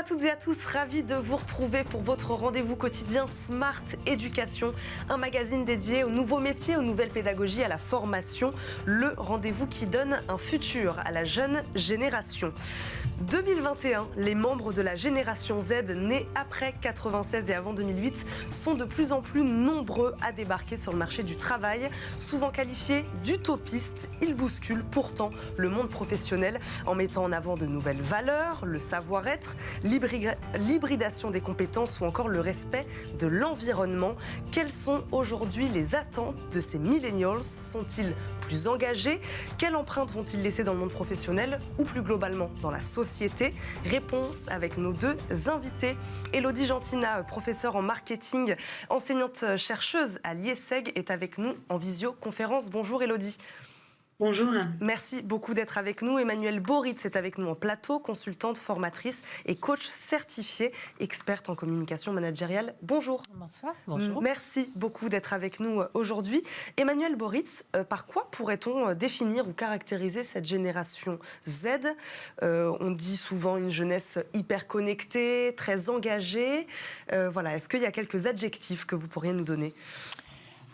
à toutes et à tous, ravi de vous retrouver pour votre rendez-vous quotidien Smart Éducation, un magazine dédié aux nouveaux métiers, aux nouvelles pédagogies, à la formation, le rendez-vous qui donne un futur à la jeune génération. 2021, les membres de la génération Z nés après 96 et avant 2008 sont de plus en plus nombreux à débarquer sur le marché du travail. Souvent qualifiés d'utopistes, ils bousculent pourtant le monde professionnel en mettant en avant de nouvelles valeurs, le savoir-être, l'hybridation des compétences ou encore le respect de l'environnement. Quelles sont aujourd'hui les attentes de ces millennials? Sont-ils plus engagés? Quelle empreinte vont-ils laisser dans le monde professionnel ou plus globalement dans la société? Réponse avec nos deux invités. Élodie Gentina, professeure en marketing, enseignante chercheuse à l'IESEG, est avec nous en visioconférence. Bonjour Élodie. Bonjour. Merci beaucoup d'être avec nous. Emmanuelle Boritz est avec nous en plateau, consultante, formatrice et coach certifiée, experte en communication managériale. Bonjour. Bonsoir. Bonjour. Merci beaucoup d'être avec nous aujourd'hui. Emmanuelle Boritz, par quoi pourrait-on définir ou caractériser cette génération Z? On dit souvent une jeunesse hyper connectée, très engagée. Voilà. Est-ce qu'il y a quelques adjectifs que vous pourriez nous donner?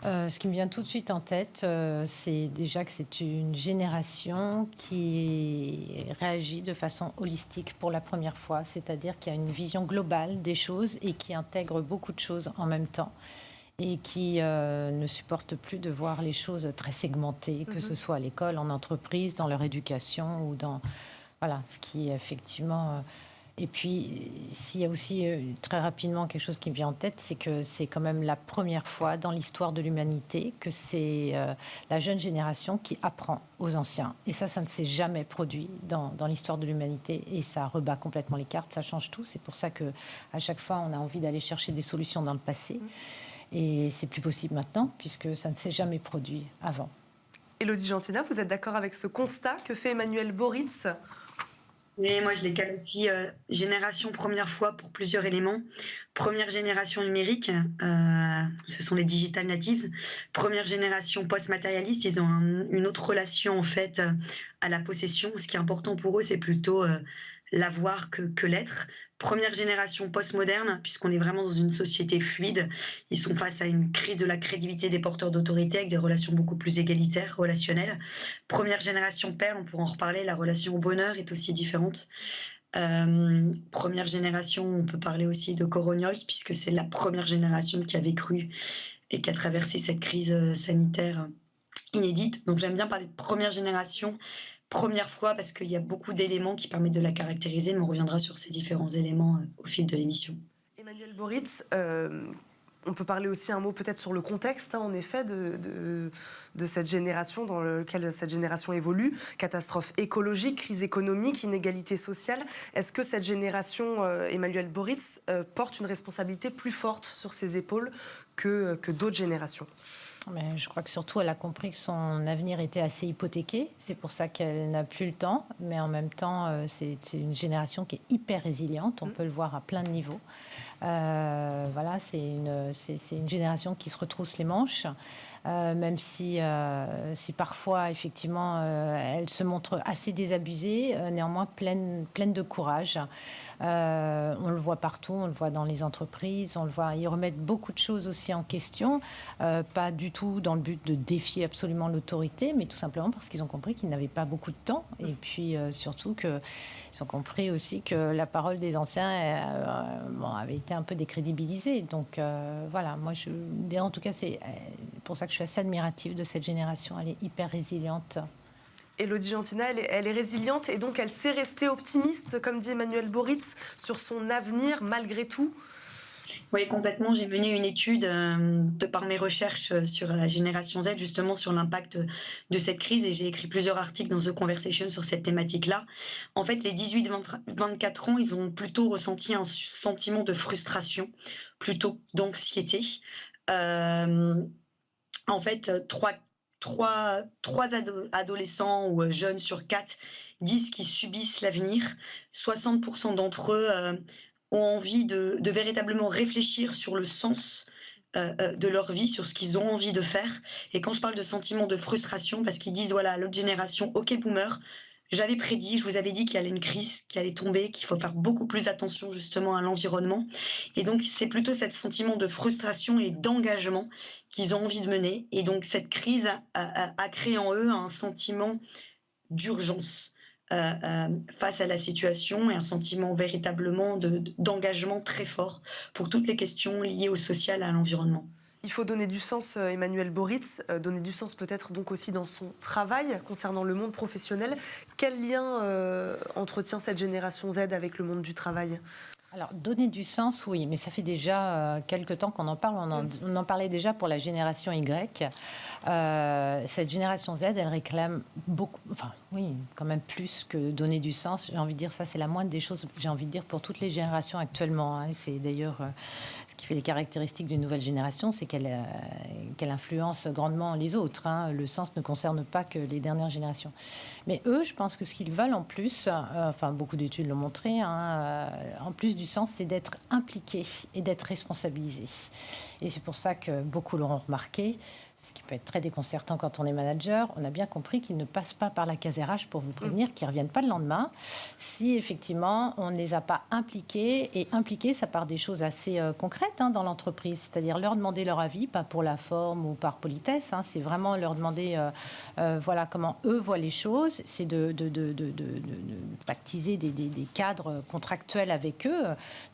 Ce qui me vient tout de suite en tête, c'est déjà que c'est une génération qui réagit de façon holistique pour la première fois, c'est-à-dire qui a une vision globale des choses et qui intègre beaucoup de choses en même temps et qui ne supporte plus de voir les choses très segmentées, que ce soit à l'école, en entreprise, dans leur éducation ou dans... Voilà, ce qui effectivement... Et puis, s'il y a aussi très rapidement quelque chose qui me vient en tête, c'est que c'est quand même la première fois dans l'histoire de l'humanité que c'est la jeune génération qui apprend aux anciens. Et ça ne s'est jamais produit dans l'histoire de l'humanité. Et ça rebat complètement les cartes, ça change tout. C'est pour ça qu'à chaque fois, on a envie d'aller chercher des solutions dans le passé. Et c'est plus possible maintenant, puisque ça ne s'est jamais produit avant. Élodie Gentina, vous êtes d'accord avec ce constat que fait Emmanuelle Boritz? Et moi, je les qualifie génération première fois pour plusieurs éléments. Première génération numérique, ce sont les digital natives. Première génération post-matérialiste, ils ont une autre relation en fait à la possession. Ce qui est important pour eux, c'est plutôt l'avoir que l'être. Première génération post-moderne, puisqu'on est vraiment dans une société fluide. Ils sont face à une crise de la crédibilité des porteurs d'autorité avec des relations beaucoup plus égalitaires, relationnelles. Première génération père, on pourra en reparler, la relation au bonheur est aussi différente. Première génération, on peut parler aussi de Coronials, puisque c'est la première génération qui a vécu et qui a traversé cette crise sanitaire inédite. Donc j'aime bien parler de première génération, première fois, parce qu'il y a beaucoup d'éléments qui permettent de la caractériser, mais on reviendra sur ces différents éléments au fil de l'émission. Emmanuelle Boritz, on peut parler aussi un mot peut-être sur le contexte, en effet, de cette génération dans lequel cette génération évolue. Catastrophe écologique, crise économique, inégalité sociale. Est-ce que cette génération, Emmanuelle Boritz, porte une responsabilité plus forte sur ses épaules que d'autres générations? Mais je crois que surtout, elle a compris que son avenir était assez hypothéqué. C'est pour ça qu'elle n'a plus le temps. Mais en même temps, c'est une génération qui est hyper résiliente. On peut le voir à plein de niveaux. Voilà, c'est une génération qui se retrousse les manches. Même si parfois, effectivement, elle se montre assez désabusée, néanmoins pleine de courage. On le voit partout, on le voit dans les entreprises, on le voit, ils remettent beaucoup de choses aussi en question, pas du tout dans le but de défier absolument l'autorité, mais tout simplement parce qu'ils ont compris qu'ils n'avaient pas beaucoup de temps, et puis surtout qu'ils ont compris aussi que la parole des anciens avait été un peu décrédibilisée. Donc voilà, moi en tout cas c'est pour ça que je suis assez admirative de cette génération, elle est hyper résiliente. Élodie Gentina, elle est résiliente et donc elle sait rester optimiste, comme dit Emmanuelle Boritz, sur son avenir malgré tout. Oui, complètement. J'ai mené une étude de par mes recherches sur la génération Z, justement sur l'impact de cette crise, et j'ai écrit plusieurs articles dans The Conversation sur cette thématique-là. En fait, les 18-24 ans, ils ont plutôt ressenti un sentiment de frustration plutôt d'anxiété. En fait, trois adolescents ou jeunes sur 4 disent qu'ils subissent l'avenir. 60% d'entre eux ont envie de véritablement réfléchir sur le sens de leur vie, sur ce qu'ils ont envie de faire. Et quand je parle de sentiment de frustration, parce qu'ils disent, voilà, l'autre génération, ok boomer, J'avais prédit, je vous avais dit qu'il y allait une crise qui allait tomber, qu'il faut faire beaucoup plus attention justement à l'environnement. Et donc, c'est plutôt ce sentiment de frustration et d'engagement qu'ils ont envie de mener. Et donc, cette crise a créé en eux un sentiment d'urgence face à la situation et un sentiment véritablement d'engagement très fort pour toutes les questions liées au social et à l'environnement. Il faut donner du sens, Emmanuel Boritz, donner du sens peut-être donc aussi dans son travail concernant le monde professionnel. Quel lien entretient cette génération Z avec le monde du travail ? Alors, donner du sens, oui, mais ça fait déjà quelques temps qu'on en parle. On en parlait déjà pour la génération Y. Cette génération Z, elle réclame beaucoup, enfin, oui, quand même plus que donner du sens. J'ai envie de dire, ça, c'est la moindre des choses, j'ai envie de dire, pour toutes les générations actuellement. Hein. C'est d'ailleurs ce qui fait les caractéristiques d'une nouvelle génération, c'est qu'elle influence grandement les autres. Hein. Le sens ne concerne pas que les dernières générations. Mais eux, je pense que ce qu'ils veulent en plus, enfin, beaucoup d'études l'ont montré, hein, en plus du sens, c'est d'être impliqué et d'être responsabilisé. Et c'est pour ça que beaucoup l'auront remarqué, ce qui peut être très déconcertant quand on est manager. On a bien compris qu'ils ne passent pas par la case RH pour vous prévenir qu'ils ne reviennent pas le lendemain si effectivement on ne les a pas impliqués. Et impliqués, ça part des choses assez concrètes hein, dans l'entreprise, c'est-à-dire leur demander leur avis, pas pour la forme ou par politesse, hein, c'est vraiment leur demander voilà, comment eux voient les choses, c'est de pactiser des cadres contractuels avec eux,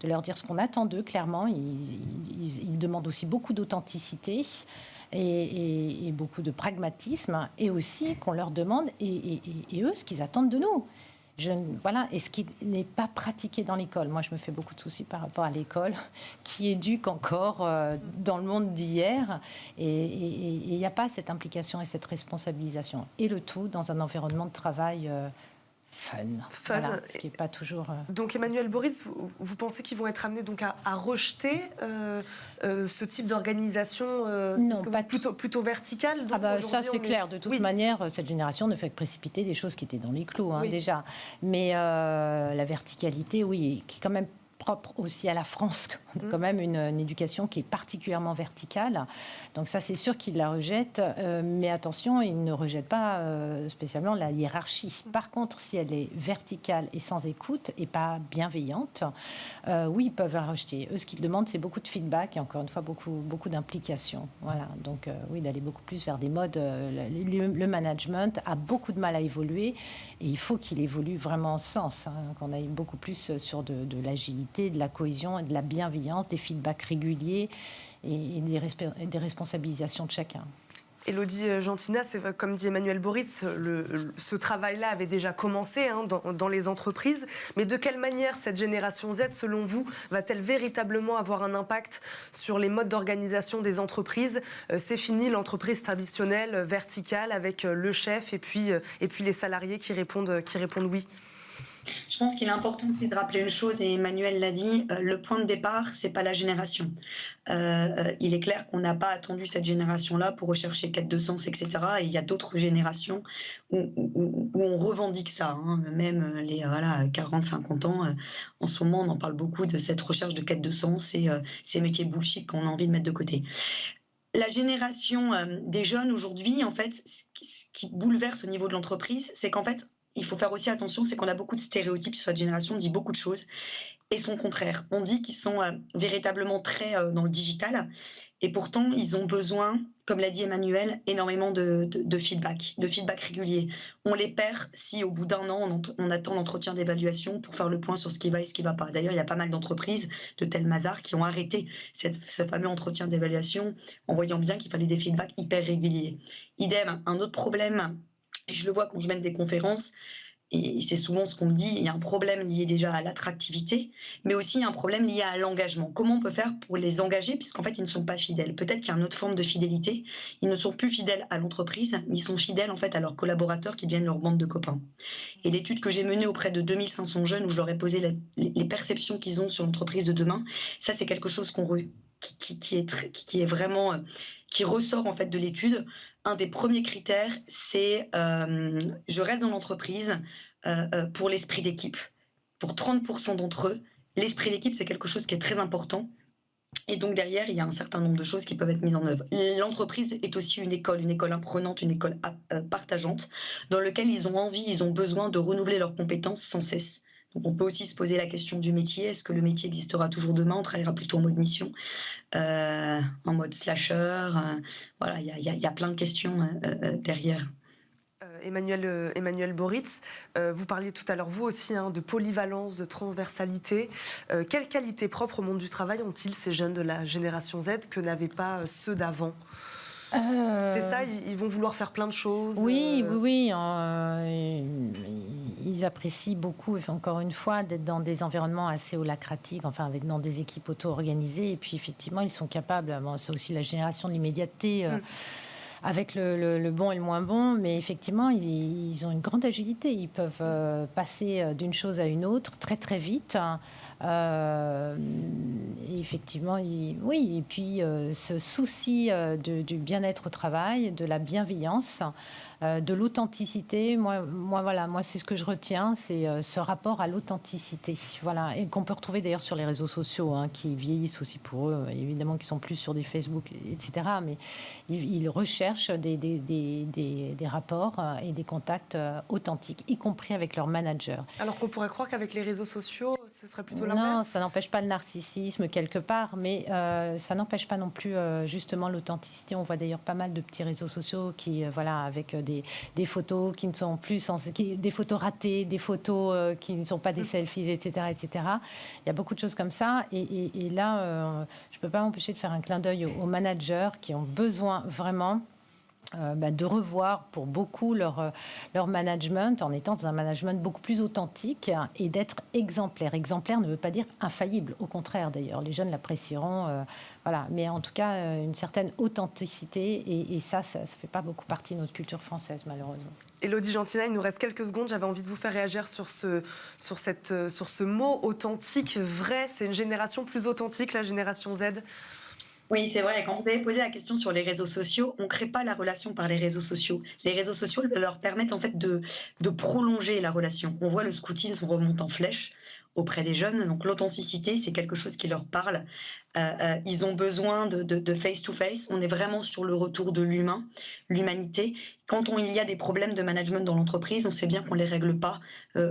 de leur dire ce qu'on attend d'eux, clairement. Ils demandent aussi beaucoup d'authenticité. Et beaucoup de pragmatisme, et aussi qu'on leur demande, et eux, ce qu'ils attendent de nous. Voilà, et ce qui n'est pas pratiqué dans l'école. Moi, je me fais beaucoup de soucis par rapport à l'école, qui éduque encore dans le monde d'hier, et il n'y a pas cette implication et cette responsabilisation. Et le tout dans un environnement de travail fun. Voilà, ce qui n'est pas toujours... Donc Emmanuel Boritz, vous pensez qu'ils vont être amenés donc à rejeter ce type d'organisation non, pas plutôt verticale donc ça c'est clair. De toute manière, cette génération ne fait que précipiter des choses qui étaient dans les clous hein, déjà. Mais la verticalité, oui, qui est quand même propre aussi à la France, quand même une éducation qui est particulièrement verticale. Donc ça, c'est sûr qu'ils la rejettent, mais attention, ils ne rejettent pas spécialement la hiérarchie. Par contre, si elle est verticale et sans écoute et pas bienveillante, oui, ils peuvent la rejeter. Eux, ce qu'ils demandent, c'est beaucoup de feedback et encore une fois, beaucoup d'implication. Voilà. Donc oui, d'aller beaucoup plus vers des modes... le management a beaucoup de mal à évoluer et il faut qu'il évolue vraiment en sens, hein, qu'on aille beaucoup plus sur de l'agilité, de la cohésion et de la bienveillance, des feedbacks réguliers et des responsabilisations de chacun. Élodie Gentina, c'est vrai, comme dit Emmanuel Boritz, ce travail-là avait déjà commencé hein, dans les entreprises. Mais de quelle manière cette génération Z, selon vous, va-t-elle véritablement avoir un impact sur les modes d'organisation des entreprises ? C'est fini l'entreprise traditionnelle, verticale, avec le chef et puis les salariés qui répondent oui. Je pense qu'il est important aussi de rappeler une chose, et Emmanuel l'a dit, le point de départ, c'est pas la génération. Il est clair qu'on n'a pas attendu cette génération-là pour rechercher quête de sens, etc. Et il y a d'autres générations où on revendique ça. Hein. Même les 40-50 ans, en ce moment, on en parle beaucoup de cette recherche de quête de sens et ces métiers bullshit qu'on a envie de mettre de côté. La génération des jeunes aujourd'hui, en fait, ce qui bouleverse au niveau de l'entreprise, c'est qu'en fait, il faut faire aussi attention, c'est qu'on a beaucoup de stéréotypes sur cette génération, on dit beaucoup de choses, et son contraire. On dit qu'ils sont véritablement très dans le digital, et pourtant, ils ont besoin, comme l'a dit Emmanuel, énormément de feedback régulier. On les perd si au bout d'un an, on attend l'entretien d'évaluation pour faire le point sur ce qui va et ce qui ne va pas. D'ailleurs, il y a pas mal d'entreprises de tel Mazar qui ont arrêté ce fameux entretien d'évaluation en voyant bien qu'il fallait des feedbacks hyper réguliers. Idem, un autre problème, et je le vois quand je mène des conférences, et c'est souvent ce qu'on me dit, il y a un problème lié déjà à l'attractivité, mais aussi il y a un problème lié à l'engagement. Comment on peut faire pour les engager, puisqu'en fait, ils ne sont pas fidèles. Peut-être qu'il y a une autre forme de fidélité. Ils ne sont plus fidèles à l'entreprise, mais ils sont fidèles en fait à leurs collaborateurs qui deviennent leur bande de copains. Et l'étude que j'ai menée auprès de 2500 jeunes, où je leur ai posé les perceptions qu'ils ont sur l'entreprise de demain, ça c'est quelque chose qui ressort en fait de l'étude. Un des premiers critères, c'est je reste dans l'entreprise pour l'esprit d'équipe. Pour 30% d'entre eux, l'esprit d'équipe, c'est quelque chose qui est très important. Et donc derrière, il y a un certain nombre de choses qui peuvent être mises en œuvre. L'entreprise est aussi une école apprenante, une école partageante, dans laquelle ils ont envie, ils ont besoin de renouveler leurs compétences sans cesse. Donc on peut aussi se poser la question du métier. Est-ce que le métier existera toujours demain? On travaillera plutôt en mode mission, en mode slasher. Voilà, il y a plein de questions derrière. Emmanuel Boritz, vous parliez tout à l'heure, vous aussi, de polyvalence, de transversalité. Quelles qualités propres au monde du travail ont-ils, ces jeunes de la génération Z, que n'avaient pas ceux d'avant ? C'est ça, ils vont vouloir faire plein de choses. Oui. Ils apprécient beaucoup, encore une fois, d'être dans des environnements assez holacratiques, enfin, dans des équipes auto-organisées. Et puis, effectivement, ils sont capables, c'est aussi la génération de l'immédiateté, avec le bon et le moins bon, mais effectivement, ils ont une grande agilité. Ils peuvent passer d'une chose à une autre très, très vite. Et effectivement, et puis ce souci du bien-être au travail, de la bienveillance, de l'authenticité. Moi, c'est ce que je retiens, c'est ce rapport à l'authenticité, voilà, et qu'on peut retrouver d'ailleurs sur les réseaux sociaux, qui vieillissent aussi pour eux, évidemment, qui sont plus sur des Facebook, etc. Mais ils recherchent des rapports et des contacts authentiques, y compris avec leurs managers. Alors qu'on pourrait croire qu'avec les réseaux sociaux, ce serait plutôt l'inverse. Non, ça n'empêche pas le narcissisme quelque part, mais ça n'empêche pas non plus justement l'authenticité. On voit d'ailleurs pas mal de petits réseaux sociaux qui, avec des photos qui ne sont plus des photos ratées, des photos qui ne sont pas des selfies, etc., etc. Il y a beaucoup de choses comme ça. Et là, je ne peux pas m'empêcher de faire un clin d'œil aux managers qui ont besoin vraiment de revoir pour beaucoup leur management en étant dans un management beaucoup plus authentique et d'être exemplaire. Exemplaire ne veut pas dire infaillible, au contraire d'ailleurs, les jeunes l'apprécieront, mais en tout cas une certaine authenticité et ça fait pas beaucoup partie de notre culture française malheureusement. Élodie Gentina, il nous reste quelques secondes, j'avais envie de vous faire réagir sur ce mot authentique, vrai, c'est une génération plus authentique, la génération Z. Oui, c'est vrai. Quand vous avez posé la question sur les réseaux sociaux, on ne crée pas la relation par les réseaux sociaux. Les réseaux sociaux leur permettent en fait de prolonger la relation. On voit le scoutisme remonte en flèche auprès des jeunes. Donc l'authenticité, c'est quelque chose qui leur parle. Ils ont besoin de face-to-face. On est vraiment sur le retour de l'humain, l'humanité. Quand il y a des problèmes de management dans l'entreprise, on sait bien qu'on ne les règle pas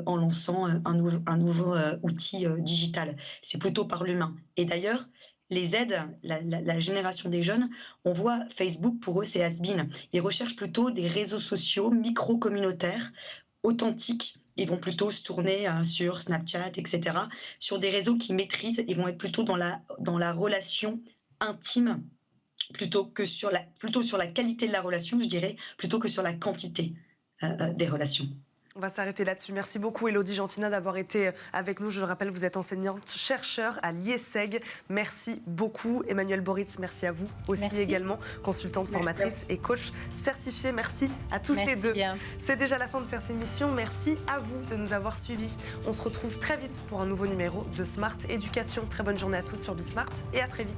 en lançant un nouveau outil digital. C'est plutôt par l'humain. Et d'ailleurs, les Z, la génération des jeunes, on voit Facebook, pour eux, c'est has-been. Ils recherchent plutôt des réseaux sociaux micro-communautaires, authentiques. Ils vont plutôt se tourner sur Snapchat, etc., sur des réseaux qu'ils maîtrisent. Ils vont être plutôt dans la relation intime, plutôt sur la qualité de la relation, je dirais, plutôt que sur la quantité des relations. On va s'arrêter là-dessus. Merci beaucoup, Élodie Gentina, d'avoir été avec nous. Je le rappelle, vous êtes enseignante-chercheur à l'IESEG. Merci beaucoup. Emmanuel Boritz, merci à vous aussi. Merci. Également, consultante, formatrice et coach certifiée. Merci à toutes les deux. Bien. C'est déjà la fin de cette émission. Merci à vous de nous avoir suivis. On se retrouve très vite pour un nouveau numéro de Smart Éducation. Très bonne journée à tous sur Bismart et à très vite.